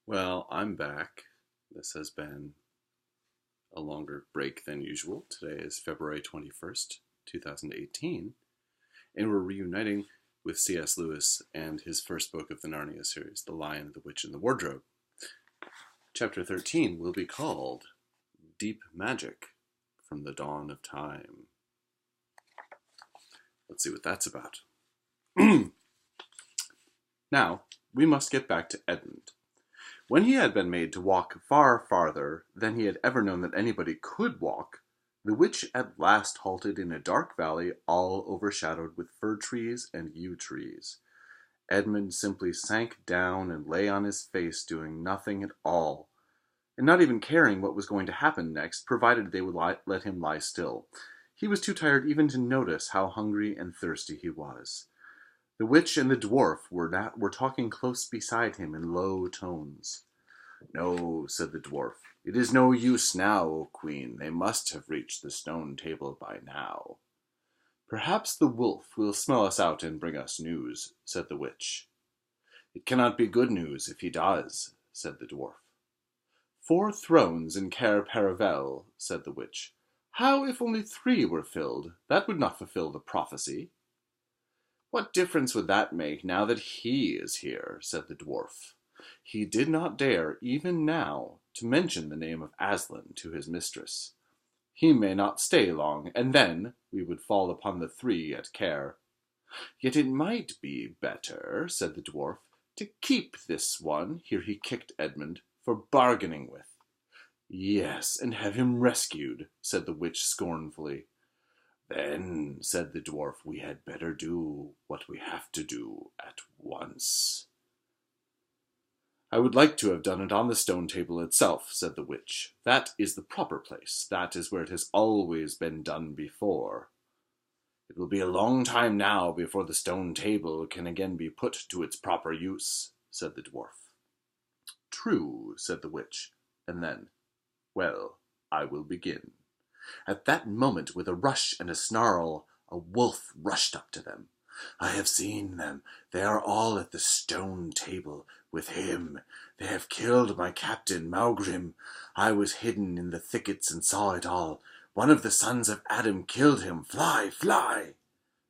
Well, I'm back. This has been a longer break than usual. Today is February 21st, 2018, and we're reuniting with C.S. Lewis and his first book of the Narnia series, The Lion, the Witch, and the Wardrobe. Chapter 13 will be called Deep Magic from the Dawn of Time. Let's see what that's about. Now, we must get back to Edmund. When he had been made to walk far farther than he had ever known that anybody could walk, the witch at last halted in a dark valley all overshadowed with fir trees and yew trees. Edmund simply sank down and lay on his face doing nothing at all, and not even caring what was going to happen next, provided they would let him lie still. He was too tired even to notice how hungry and thirsty he was. The witch and the dwarf were talking close beside him in low tones. "No," said the dwarf, "it is no use now, O Queen. They must have reached the stone table by now." "Perhaps the wolf will smell us out and bring us news," said the witch. "It cannot be good news if he does," said the dwarf. "4 thrones in Cair Paravel," said the witch. "How if only 3 were filled? That would not fulfill the prophecy." "What difference would that make now that he is here?" said the dwarf. He did not dare, even now, to mention the name of Aslan to his mistress. "He may not stay long, and then we would fall upon the 3 at Cair." "Yet it might be better," said the dwarf, "to keep this one," here he kicked Edmund, "for bargaining with." "Yes, and have him rescued," said the witch scornfully. "Then," said the dwarf, "we had better do what we have to do at once." "I would like to have done it on the stone table itself," said the witch. "That is the proper place. That is where it has always been done before." "It will be a long time now before the stone table can again be put to its proper use," said the dwarf. "True," said the witch, and then, "Well, I will begin." At that moment, with a rush and a snarl, a wolf rushed up to them. "I have seen them. They are all at the stone table with him. They have killed my captain, Maugrim. I was hidden in the thickets and saw it all. One of the sons of Adam killed him. Fly, fly!"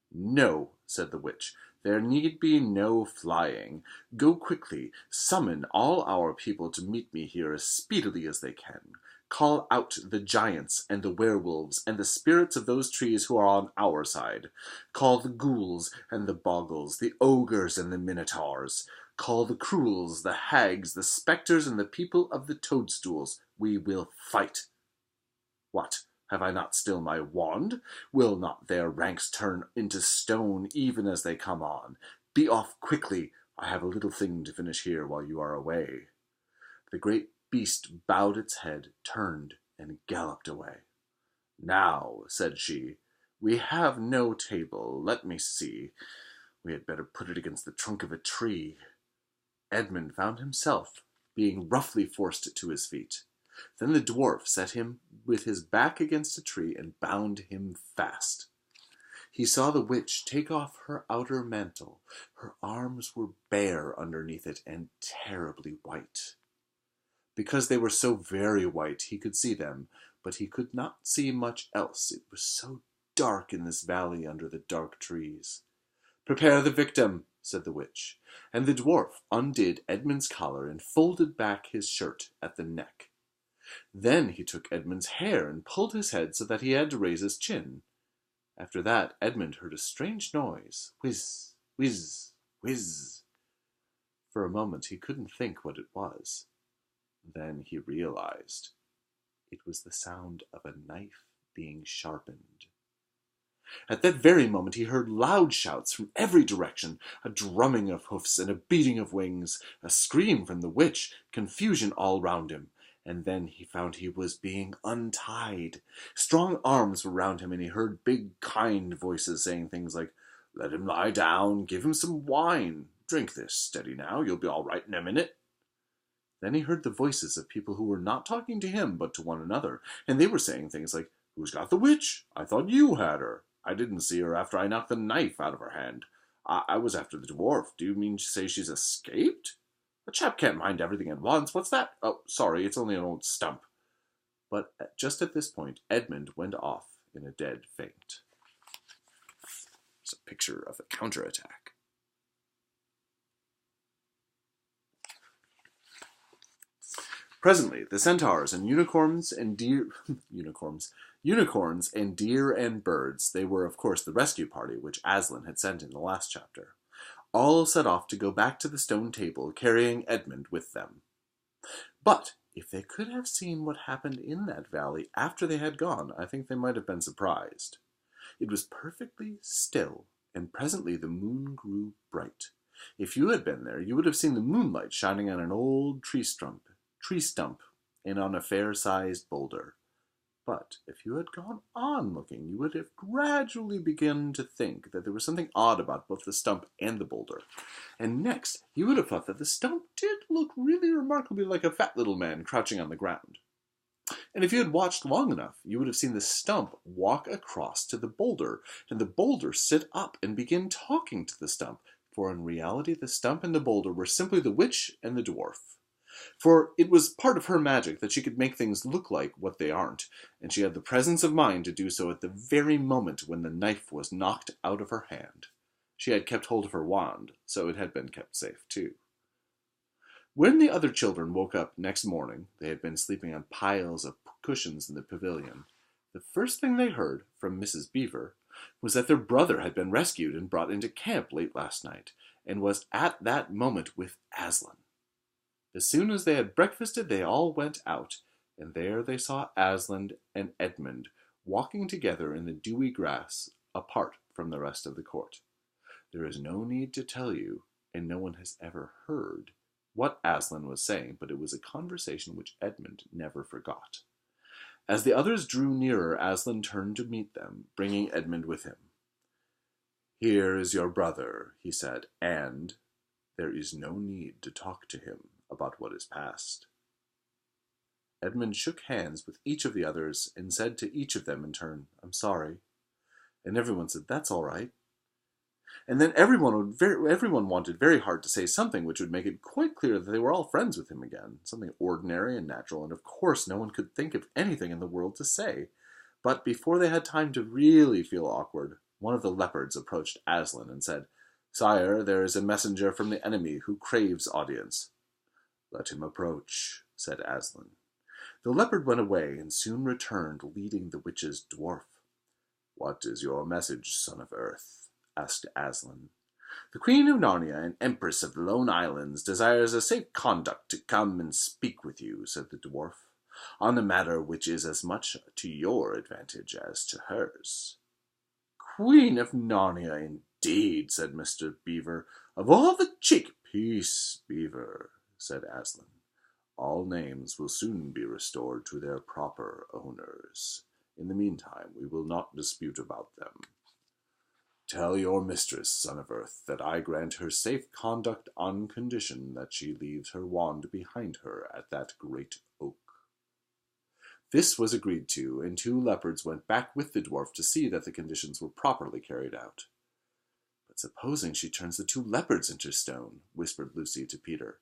"No," said the witch. "There need be no flying. Go quickly. Summon all our people to meet me here as speedily as they can. Call out the giants and the werewolves and the spirits of those trees who are on our side. Call the ghouls and the bogles, the ogres and the minotaurs. Call the cruels, the hags, the spectres, and the people of the toadstools. We will fight. What? Have I not still my wand? Will not their ranks turn into stone even as they come on? Be off quickly. I have a little thing to finish here while you are away." The great beast bowed its head, turned, and galloped away. "Now," said she, "we have no table. Let me see. We had better put it against the trunk of a tree." Edmund found himself being roughly forced to his feet. Then the dwarf set him with his back against a tree and bound him fast. He saw the witch take off her outer mantle. Her arms were bare underneath it and terribly white. Because they were so very white, he could see them, but he could not see much else. It was so dark in this valley under the dark trees. "Prepare the victim," said the witch, and the dwarf undid Edmund's collar and folded back his shirt at the neck. Then he took Edmund's hair and pulled his head so that he had to raise his chin. After that, Edmund heard a strange noise. Whiz, whiz, whiz. For a moment he couldn't think what it was. Then he realized it was the sound of a knife being sharpened. At that very moment he heard loud shouts from every direction, a drumming of hoofs and a beating of wings, a scream from the witch, confusion all round him. And then he found he was being untied. Strong arms were round him, and he heard big, kind voices saying things like, "Let him lie down, give him some wine. Drink this, steady now, you'll be all right in a minute." Then he heard the voices of people who were not talking to him, but to one another, and they were saying things like, "Who's got the witch? I thought you had her. I didn't see her after I knocked the knife out of her hand. I was after the dwarf. Do you mean to say she's escaped?" A chap can't mind everything at once. What's that? Oh, sorry, it's only an old stump. But just at this point, Edmund went off in a dead faint. It's a picture of a counterattack. Presently, the centaurs and unicorns and deer unicorns and deer and birds, they were of course the rescue party which Aslan had sent in the last chapter, all set off to go back to the stone table, carrying Edmund with them. But if they could have seen what happened in that valley after they had gone, I think they might have been surprised. It was perfectly still, and presently the moon grew bright. If you had been there, you would have seen the moonlight shining on an old tree stump, and on a fair-sized boulder. But if you had gone on looking, you would have gradually begun to think that there was something odd about both the stump and the boulder. And next, you would have thought that the stump did look really remarkably like a fat little man crouching on the ground. And if you had watched long enough, you would have seen the stump walk across to the boulder, and the boulder sit up and begin talking to the stump, for in reality the stump and the boulder were simply the witch and the dwarf. For it was part of her magic that she could make things look like what they aren't, and she had the presence of mind to do so at the very moment when the knife was knocked out of her hand. She had kept hold of her wand, so it had been kept safe too. When the other children woke up next morning, they had been sleeping on piles of cushions in the pavilion. The first thing they heard from Mrs. Beaver was that their brother had been rescued and brought into camp late last night, and was at that moment with Aslan. As soon as they had breakfasted, they all went out, and there they saw Aslan and Edmund walking together in the dewy grass, apart from the rest of the court. There is no need to tell you, and no one has ever heard, what Aslan was saying, but it was a conversation which Edmund never forgot. As the others drew nearer, Aslan turned to meet them, bringing Edmund with him. "Here is your brother," he said, "and there is no need to talk to him about what is past." Edmund shook hands with each of the others and said to each of them in turn, "I'm sorry." And everyone said, "That's all right." And then everyone wanted very hard to say something which would make it quite clear that they were all friends with him again, something ordinary and natural, and of course no one could think of anything in the world to say. But before they had time to really feel awkward, one of the leopards approached Aslan and said, "Sire, there is a messenger from the enemy who craves audience." "Let him approach," said Aslan. The leopard went away and soon returned leading the witch's dwarf. "What is your message, son of earth?" asked Aslan. "The Queen of Narnia and Empress of the Lone Islands desires a safe conduct to come and speak with you," said the dwarf, "on a matter which is as much to your advantage as to hers." "Queen of Narnia, indeed," said Mr. Beaver. "Of all the Peace, Beaver," said Aslan. "All names will soon be restored to their proper owners. In the meantime, we will not dispute about them. Tell your mistress, son of earth, that I grant her safe conduct on condition that she leaves her wand behind her at that great oak." This was agreed to, and two leopards went back with the dwarf to see that the conditions were properly carried out. "But supposing she turns the two leopards into stone," whispered Lucy to Peter.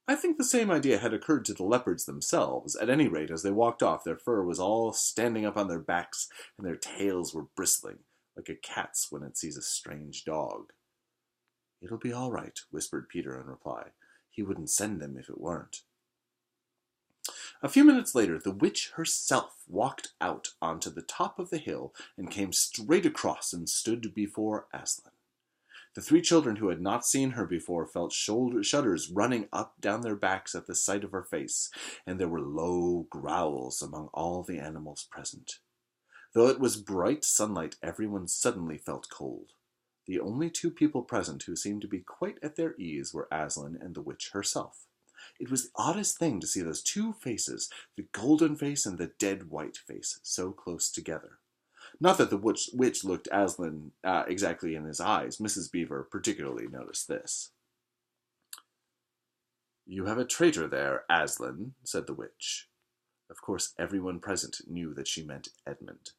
I think the same idea had occurred to the leopards themselves. At any rate, as they walked off, their fur was all standing up on their backs, and their tails were bristling, like a cat's when it sees a strange dog. "It'll be all right," whispered Peter in reply. "He wouldn't send them if it weren't." A few minutes later, the witch herself walked out onto the top of the hill and came straight across and stood before Aslan. The three children who had not seen her before felt shudders running up down their backs at the sight of her face, and there were low growls among all the animals present. Though it was bright sunlight, everyone suddenly felt cold. The only two people present who seemed to be quite at their ease were Aslan and the witch herself. It was the oddest thing to see those two faces, the golden face and the dead white face, so close together. Not that the witch looked Aslan exactly in his eyes. Mrs. Beaver particularly noticed this. "You have a traitor there, Aslan," said the witch. Of course, everyone present knew that she meant Edmund.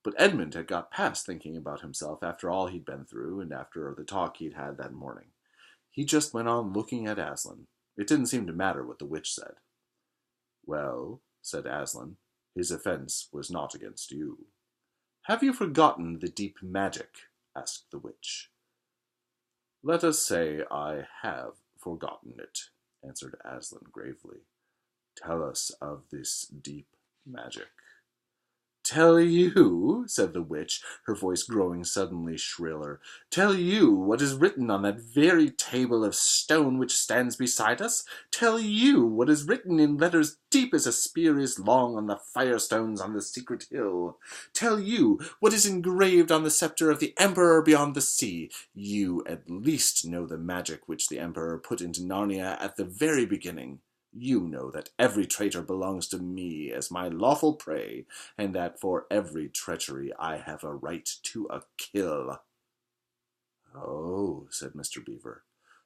But Edmund had got past thinking about himself after all he'd been through and after the talk he'd had that morning. He just went on looking at Aslan. It didn't seem to matter what the witch said. "Well," said Aslan, "his offense was not against you." "Have you forgotten the deep magic?" asked the witch. "Let us say I have forgotten it," answered Aslan gravely. "Tell us of this deep magic." "Tell you?" said the witch, her voice growing suddenly shriller. "Tell you what is written on that very table of stone which stands beside us? Tell you what is written in letters deep as a spear is long on the firestones on the secret hill? Tell you what is engraved on the scepter of the Emperor beyond the sea? You at least know the magic which the Emperor put into Narnia at the very beginning. You know that every traitor belongs to me as my lawful prey, and that for every treachery I have a right to a kill." "Oh," said Mr. Beaver,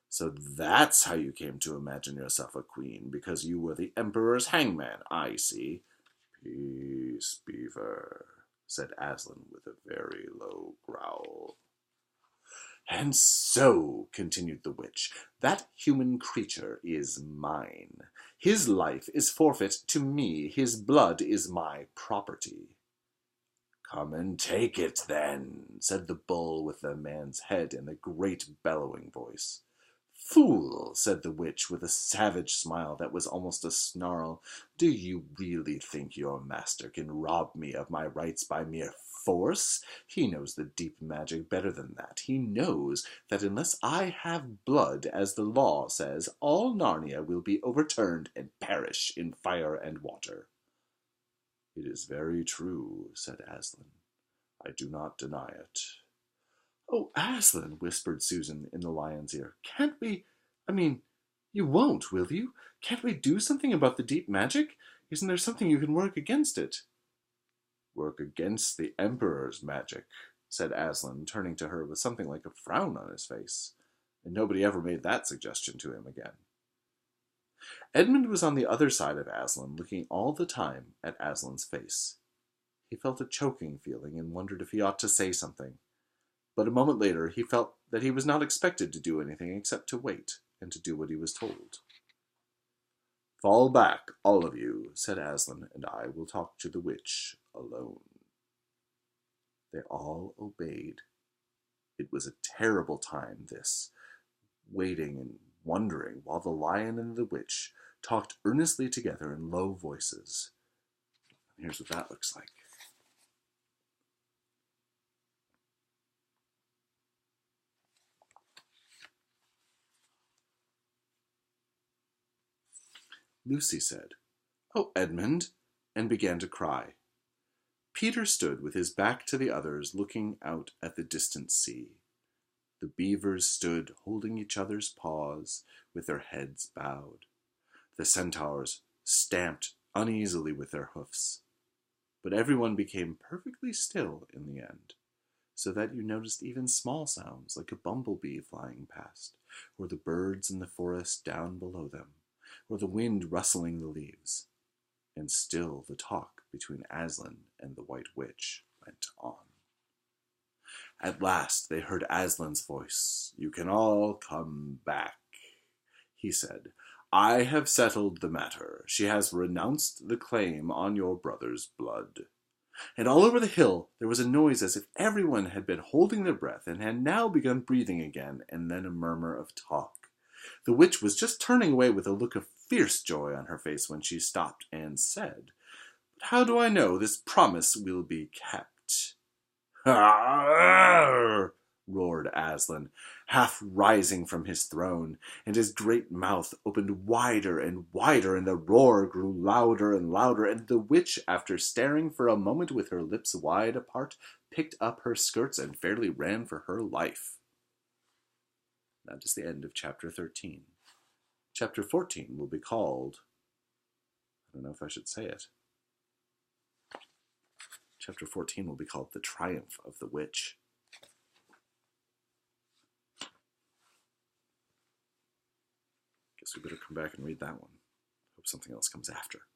"so that's how you came to imagine yourself a queen, because you were the Emperor's hangman. I see." "Peace, Beaver," said Aslan with a very low growl. "And so," continued the witch, "that human creature is mine. His life is forfeit to me. His blood is my property." "Come and take it, then," said the bull with the man's head in a great bellowing voice. "Fool," said the witch with a savage smile that was almost a snarl, "do you really think your master can rob me of my rights by mere force? He knows the deep magic better than that. He knows that unless I have blood, as the law says, all Narnia will be overturned and perish in fire and water." "It is very true," said Aslan. "I do not deny it." "Oh, Aslan," whispered Susan in the lion's ear, "can't we, you won't, will you? Can't we do something about the deep magic? Isn't there something you can work against it?" "Work against the Emperor's magic," said Aslan, turning to her with something like a frown on his face. And nobody ever made that suggestion to him again. Edmund was on the other side of Aslan, looking all the time at Aslan's face. He felt a choking feeling and wondered if he ought to say something. But a moment later he felt that he was not expected to do anything except to wait and to do what he was told. "Fall back, all of you," said Aslan, "and I will talk to the witch alone." They all obeyed. It was a terrible time, this, waiting and wondering while the lion and the witch talked earnestly together in low voices. And here's what that looks like. Lucy said, "Oh, Edmund," and began to cry. Peter stood with his back to the others, looking out at the distant sea. The beavers stood holding each other's paws, with their heads bowed. The centaurs stamped uneasily with their hoofs. But everyone became perfectly still in the end, so that you noticed even small sounds like a bumblebee flying past, or the birds in the forest down below them, or the wind rustling the leaves. And still the talk between Aslan and the White Witch went on. At last they heard Aslan's voice. "You can all come back," he said. "I have settled the matter. She has renounced the claim on your brother's blood." And all over the hill there was a noise as if everyone had been holding their breath and had now begun breathing again, and then a murmur of talk. The witch was just turning away with a look of fierce joy on her face when she stopped and said, "But how do I know this promise will be kept?" "Arr!" roared Aslan, half rising from his throne, and his great mouth opened wider and wider, and the roar grew louder and louder, and the witch, after staring for a moment with her lips wide apart, picked up her skirts and fairly ran for her life. That is the end of chapter 13. Chapter 14 will be called, I don't know if I should say it. Chapter 14 will be called The Triumph of the Witch. Guess we better come back and read that one. Hope something else comes after.